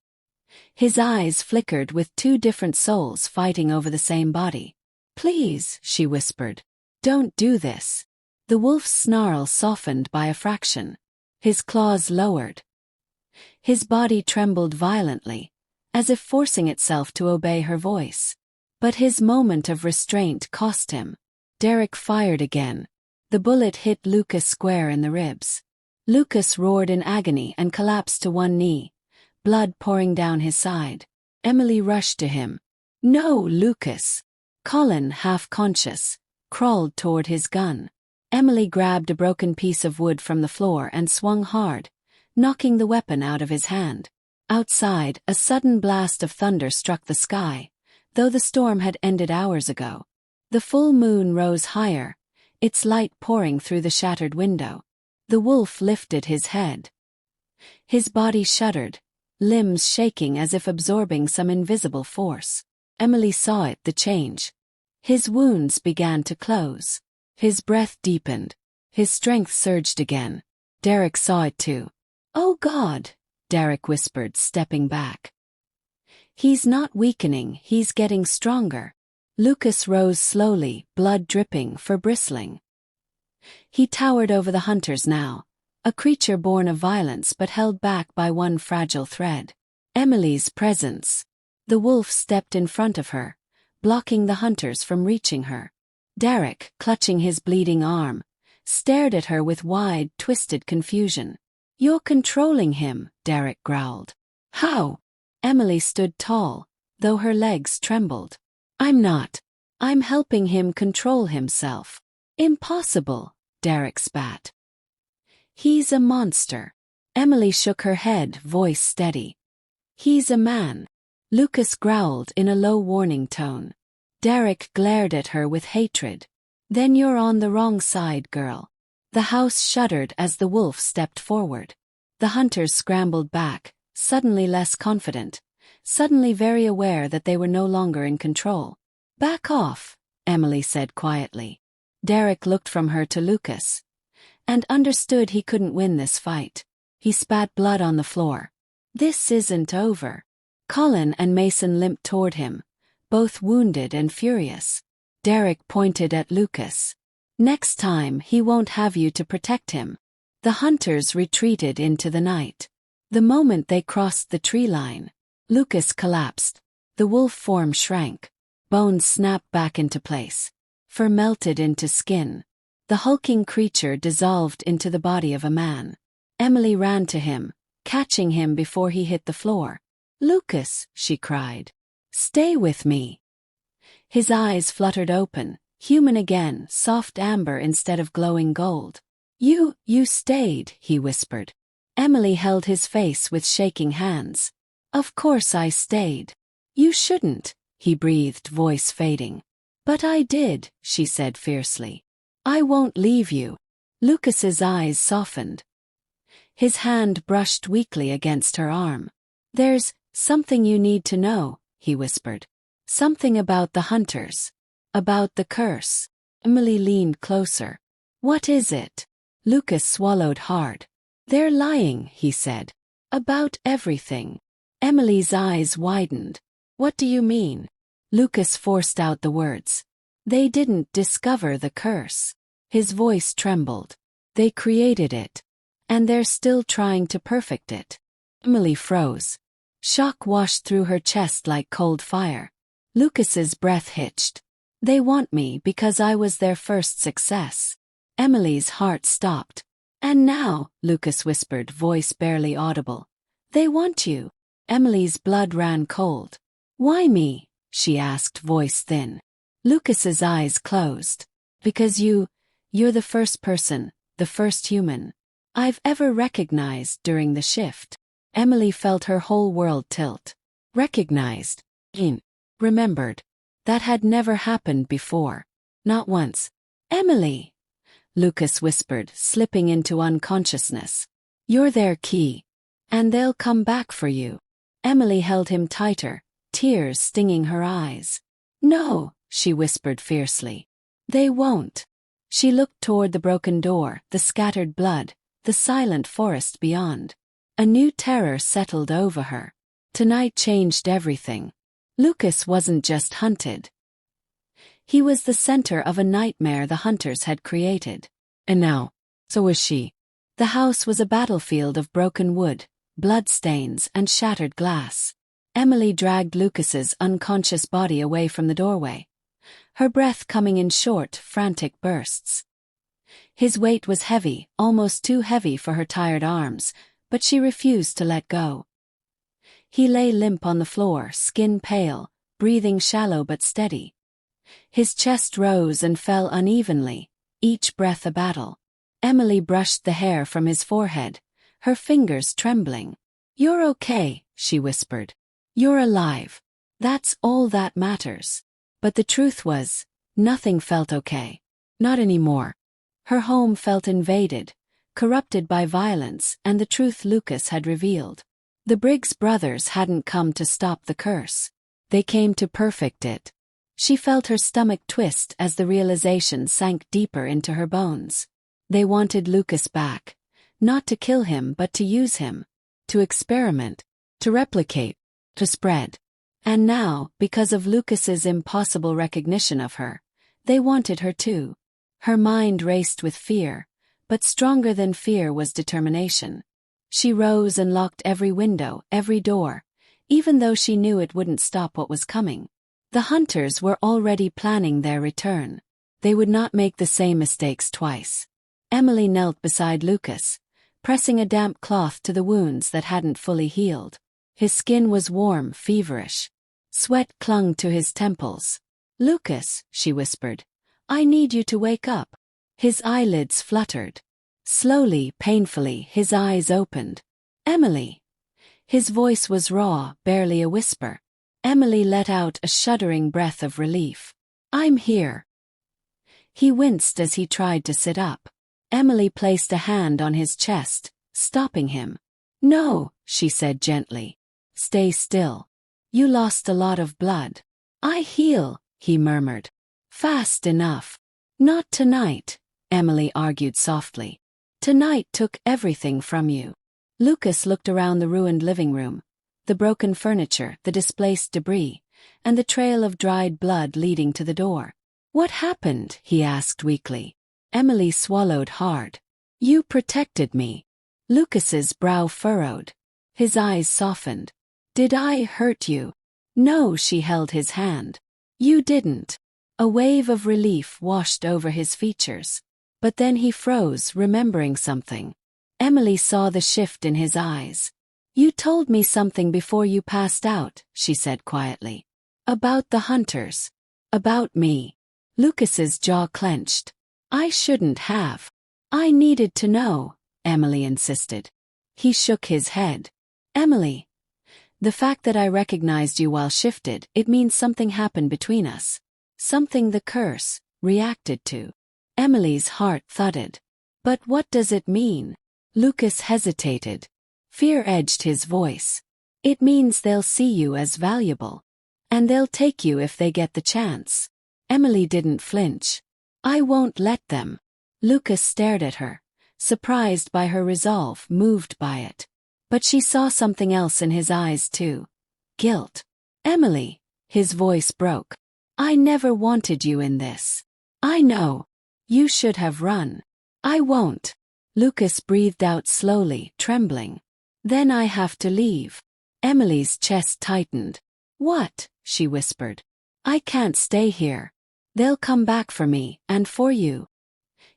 His eyes flickered with two different souls fighting over the same body. "Please," she whispered. "Don't do this." The wolf's snarl softened by a fraction. His claws lowered. His body trembled violently, as if forcing itself to obey her voice. But his moment of restraint cost him. Derek fired again. The bullet hit Lucas square in the ribs. Lucas roared in agony and collapsed to one knee, blood pouring down his side. Emily rushed to him. "No, Lucas!" Colin, half conscious, crawled toward his gun. Emily grabbed a broken piece of wood from the floor and swung hard, knocking the weapon out of his hand. Outside, a sudden blast of thunder struck the sky, though the storm had ended hours ago. The full moon rose higher, its light pouring through the shattered window. The wolf lifted his head. His body shuddered, limbs shaking as if absorbing some invisible force. Emily saw it, the change. His wounds began to close. His breath deepened. His strength surged again. Derek saw it too. "Oh God," Derek whispered, stepping back. "He's not weakening, he's getting stronger." Lucas rose slowly, blood dripping, fur bristling. He towered over the hunters now, a creature born of violence but held back by one fragile thread. Emily's presence. The wolf stepped in front of her, blocking the hunters from reaching her. Derek, clutching his bleeding arm, stared at her with wide, twisted confusion. "You're controlling him," Derek growled. "How?" Emily stood tall, though her legs trembled. "I'm not. I'm helping him control himself." "Impossible," Derek spat. "He's a monster." Emily shook her head, voice steady. "He's a man." Lucas growled in a low warning tone. Derek glared at her with hatred. "Then you're on the wrong side, girl." The house shuddered as the wolf stepped forward. The hunters scrambled back, suddenly less confident, suddenly very aware that they were no longer in control. "Back off," Emily said quietly. Derek looked from her to Lucas, and understood he couldn't win this fight. He spat blood on the floor. "This isn't over." Colin and Mason limped toward him, both wounded and furious. Derek pointed at Lucas. "Next time he won't have you to protect him." The hunters retreated into the night. The moment they crossed the tree line, Lucas collapsed. The wolf form shrank. Bones snapped back into place. Fur melted into skin. The hulking creature dissolved into the body of a man. Emily ran to him, catching him before he hit the floor. "Lucas," she cried. "Stay with me." His eyes fluttered open, human again, soft amber instead of glowing gold. You stayed," he whispered. Emily held his face with shaking hands. "Of course I stayed." "You shouldn't," he breathed, voice fading. "But I did," she said fiercely. "I won't leave you." Lucas's eyes softened. His hand brushed weakly against her arm. "There's something you need to know," he whispered. "Something about the hunters. About the curse." Emily leaned closer. "What is it?" Lucas swallowed hard. "They're lying," he said. "About everything." Emily's eyes widened. "What do you mean?" Lucas forced out the words. "They didn't discover the curse." His voice trembled. "They created it. And they're still trying to perfect it." Emily froze. Shock washed through her chest like cold fire. Lucas's breath hitched. They want me because I was their first success. Emily's heart stopped. And now, Lucas whispered, voice barely audible. They want you. Emily's blood ran cold. Why me? She asked, voice thin. Lucas's eyes closed. Because you're the first person, the first human I've ever recognized during the shift. Emily felt her whole world tilt. Recognized. Remembered. That had never happened before. Not once. Emily! Lucas whispered, slipping into unconsciousness. You're their key. And they'll come back for you. Emily held him tighter, tears stinging her eyes. No, she whispered fiercely. They won't. She looked toward the broken door, the scattered blood, the silent forest beyond. A new terror settled over her. Tonight changed everything. Lucas wasn't just hunted. He was the center of a nightmare the hunters had created. And now, so was she. The house was a battlefield of broken wood, bloodstains, and shattered glass. Emily dragged Lucas's unconscious body away from the doorway, her breath coming in short, frantic bursts. His weight was heavy, almost too heavy for her tired arms, but she refused to let go. He lay limp on the floor, skin pale, breathing shallow but steady. His chest rose and fell unevenly, each breath a battle. Emily brushed the hair from his forehead, her fingers trembling. You're okay, she whispered. You're alive. That's all that matters. But the truth was, nothing felt okay. Not anymore. Her home felt invaded, corrupted by violence and the truth Lucas had revealed. The Briggs brothers hadn't come to stop the curse. They came to perfect it. She felt her stomach twist as the realization sank deeper into her bones. They wanted Lucas back. Not to kill him but to use him. To experiment. To replicate. To spread. And now, because of Lucas's impossible recognition of her, they wanted her too. Her mind raced with fear, but stronger than fear was determination. She rose and locked every window, every door, even though she knew it wouldn't stop what was coming. The hunters were already planning their return. They would not make the same mistakes twice. Emily knelt beside Lucas, pressing a damp cloth to the wounds that hadn't fully healed. His skin was warm, feverish. Sweat clung to his temples. Lucas, she whispered, I need you to wake up. His eyelids fluttered. Slowly, painfully, his eyes opened. Emily. His voice was raw, barely a whisper. Emily let out a shuddering breath of relief. I'm here. He winced as he tried to sit up. Emily placed a hand on his chest, stopping him. No, she said gently. Stay still. You lost a lot of blood. I heal, he murmured. Fast enough. Not tonight, Emily argued softly. Tonight took everything from you. Lucas looked around the ruined living room, the broken furniture, the displaced debris, and the trail of dried blood leading to the door. What happened? He asked weakly. Emily swallowed hard. You protected me. Lucas's brow furrowed. His eyes softened. Did I hurt you? No, she held his hand. You didn't. A wave of relief washed over his features. But then he froze, remembering something. Emily saw the shift in his eyes. You told me something before you passed out, she said quietly. About the hunters. About me. Lucas's jaw clenched. I shouldn't have. I needed to know, Emily insisted. He shook his head. Emily. The fact that I recognized you while shifted, it means something happened between us. Something the curse reacted to. Emily's heart thudded. But what does it mean? Lucas hesitated. Fear edged his voice. It means they'll see you as valuable. And they'll take you if they get the chance. Emily didn't flinch. I won't let them. Lucas stared at her, surprised by her resolve, moved by it. But she saw something else in his eyes too. Guilt. Emily, his voice broke. I never wanted you in this. I know. You should have run. I won't. Lucas breathed out slowly, trembling. Then I have to leave. Emily's chest tightened. What? She whispered. I can't stay here. They'll come back for me, and for you.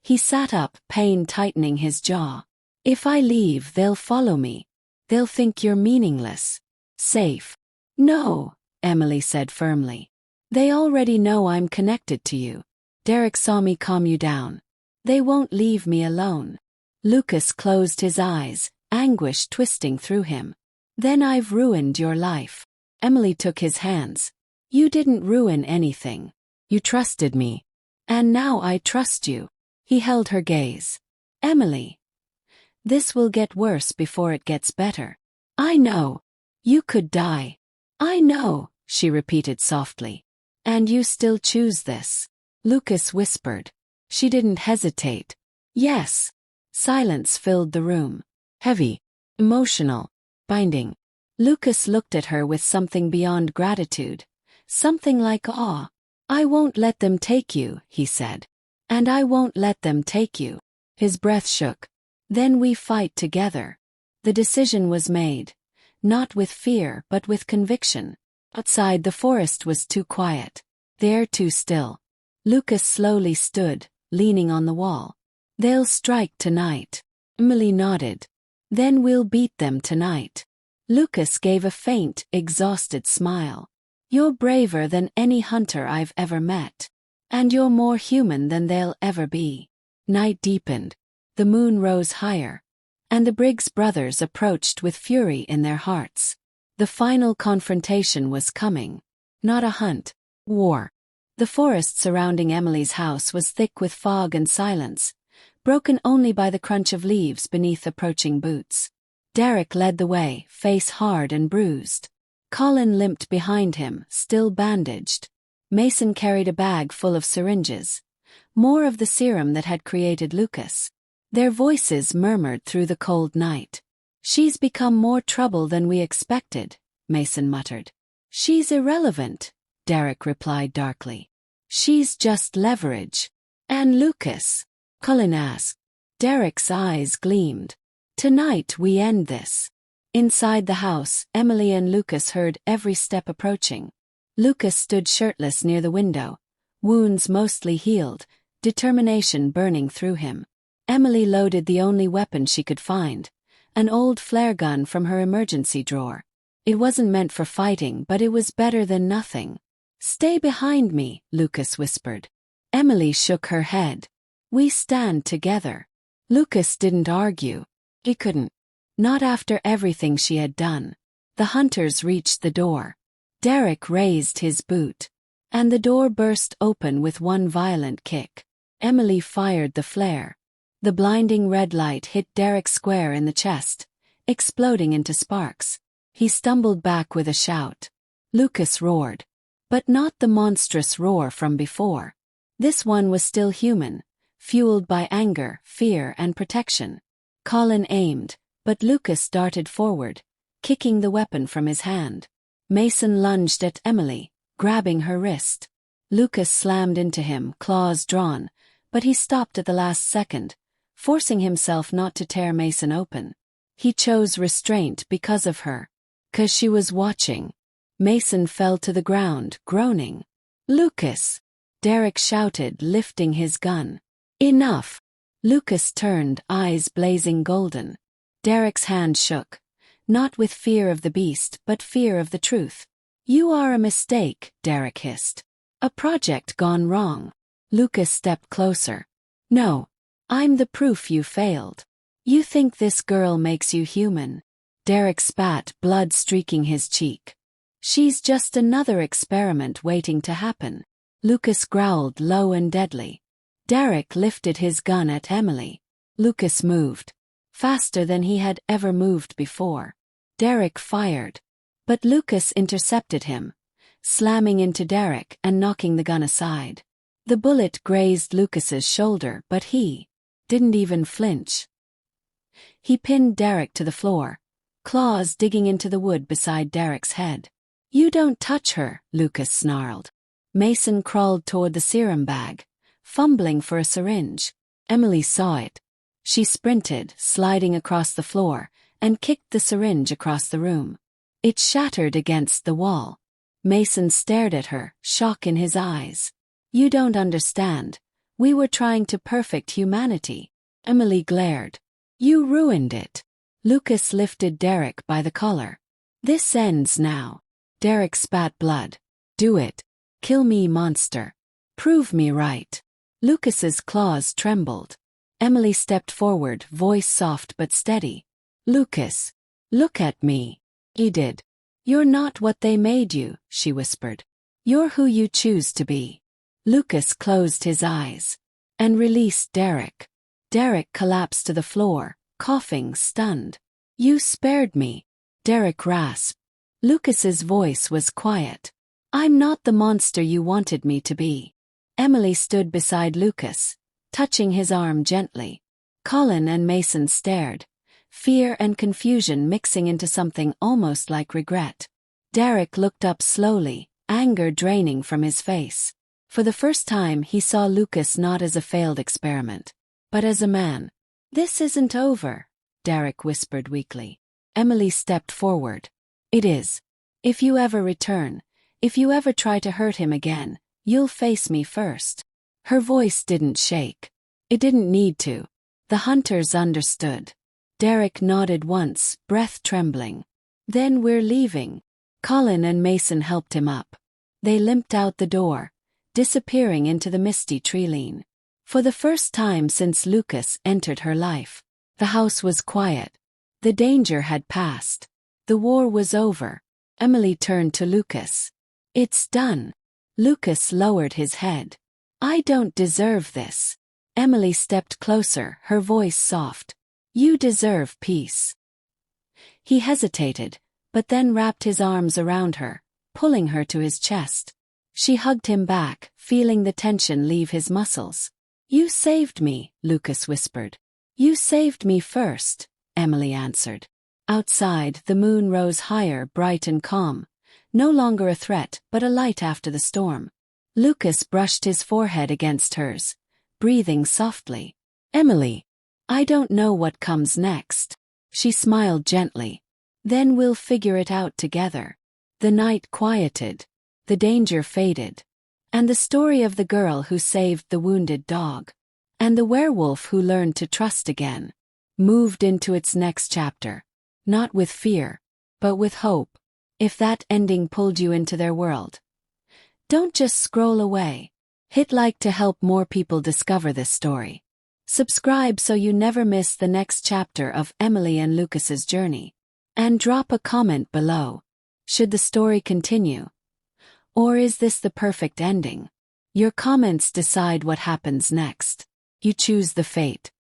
He sat up, pain tightening his jaw. If I leave, they'll follow me. They'll think you're meaningless. Safe. No, Emily said firmly. They already know I'm connected to you. Derek saw me calm you down. They won't leave me alone. Lucas closed his eyes, anguish twisting through him. Then I've ruined your life. Emily took his hands. You didn't ruin anything. You trusted me. And now I trust you. He held her gaze. Emily. This will get worse before it gets better. I know. You could die. I know, she repeated softly. And you still choose this. Lucas whispered. She didn't hesitate. Yes. Silence filled the room. Heavy. Emotional. Binding. Lucas looked at her with something beyond gratitude. Something like awe. I won't let them take you, he said. And I won't let them take you. His breath shook. Then we fight together. The decision was made. Not with fear but with conviction. Outside the forest was too quiet. There too still. Lucas slowly stood, leaning on the wall. They'll strike tonight. Emily nodded. Then we'll beat them tonight. Lucas gave a faint, exhausted smile. You're braver than any hunter I've ever met. And you're more human than they'll ever be. Night deepened. The moon rose higher. And the Briggs brothers approached with fury in their hearts. The final confrontation was coming. Not a hunt. War. The forest surrounding Emily's house was thick with fog and silence, broken only by the crunch of leaves beneath approaching boots. Derek led the way, face hard and bruised. Colin limped behind him, still bandaged. Mason carried a bag full of syringes. More of the serum that had created Lucas. Their voices murmured through the cold night. She's become more trouble than we expected, Mason muttered. She's irrelevant, Derek replied darkly. She's just leverage. And Lucas? Colin asked. Derek's eyes gleamed. Tonight we end this. Inside the house, Emily and Lucas heard every step approaching. Lucas stood shirtless near the window, wounds mostly healed, determination burning through him. Emily loaded the only weapon she could find, an old flare gun from her emergency drawer. It wasn't meant for fighting, but it was better than nothing. Stay behind me, Lucas whispered. Emily shook her head. We stand together. Lucas didn't argue. He couldn't. Not after everything she had done. The hunters reached the door. Derek raised his boot. And the door burst open with one violent kick. Emily fired the flare. The blinding red light hit Derek square in the chest, exploding into sparks. He stumbled back with a shout. Lucas roared. But not the monstrous roar from before. This one was still human, fueled by anger, fear, and protection. Colin aimed, but Lucas darted forward, kicking the weapon from his hand. Mason lunged at Emily, grabbing her wrist. Lucas slammed into him, claws drawn, but he stopped at the last second, forcing himself not to tear Mason open. He chose restraint because of her. 'Cause she was watching. Mason fell to the ground, groaning. Lucas! Derek shouted, lifting his gun. Enough! Lucas turned, eyes blazing golden. Derek's hand shook. Not with fear of the beast, but fear of the truth. You are a mistake, Derek hissed. A project gone wrong. Lucas stepped closer. No. I'm the proof you failed. You think this girl makes you human. Derek spat, blood streaking his cheek. She's just another experiment waiting to happen. Lucas growled low and deadly. Derek lifted his gun at Emily. Lucas moved. Faster than he had ever moved before. Derek fired. But Lucas intercepted him, slamming into Derek and knocking the gun aside. The bullet grazed Lucas's shoulder, but he didn't even flinch. He pinned Derek to the floor, claws digging into the wood beside Derek's head. You don't touch her, Lucas snarled. Mason crawled toward the serum bag, fumbling for a syringe. Emily saw it. She sprinted, sliding across the floor, and kicked the syringe across the room. It shattered against the wall. Mason stared at her, shock in his eyes. You don't understand. We were trying to perfect humanity. Emily glared. You ruined it. Lucas lifted Derek by the collar. This ends now. Derek spat blood. Do it. Kill me, monster. Prove me right. Lucas's claws trembled. Emily stepped forward, voice soft but steady. Lucas. Look at me. He did. You're not what they made you, she whispered. You're who you choose to be. Lucas closed his eyes and released Derek. Derek collapsed to the floor, coughing, stunned. You spared me. Derek rasped. Lucas's voice was quiet. I'm not the monster you wanted me to be. Emily stood beside Lucas, touching his arm gently. Colin and Mason stared, fear and confusion mixing into something almost like regret. Derek looked up slowly, anger draining from his face. For the first time he saw Lucas not as a failed experiment, but as a man. This isn't over, Derek whispered weakly. Emily stepped forward. It is. If you ever return, if you ever try to hurt him again, you'll face me first. Her voice didn't shake. It didn't need to. The hunters understood. Derek nodded once, breath trembling. Then we're leaving. Colin and Mason helped him up. They limped out the door, disappearing into the misty tree-line. For the first time since Lucas entered her life, the house was quiet. The danger had passed. The war was over. Emily turned to Lucas. It's done. Lucas lowered his head. I don't deserve this. Emily stepped closer, her voice soft. You deserve peace. He hesitated, but then wrapped his arms around her, pulling her to his chest. She hugged him back, feeling the tension leave his muscles. You saved me, Lucas whispered. You saved me first, Emily answered. Outside, the moon rose higher, bright and calm. No longer a threat, but a light after the storm. Lucas brushed his forehead against hers, breathing softly. Emily, I don't know what comes next. She smiled gently. Then we'll figure it out together. The night quieted. The danger faded. And the story of the girl who saved the wounded dog, and the werewolf who learned to trust again, moved into its next chapter. Not with fear, but with hope. If that ending pulled you into their world, don't just scroll away. Hit like to help more people discover this story. Subscribe so you never miss the next chapter of Emily and Lucas's journey. And drop a comment below. Should the story continue? Or is this the perfect ending? Your comments decide what happens next. You choose the fate.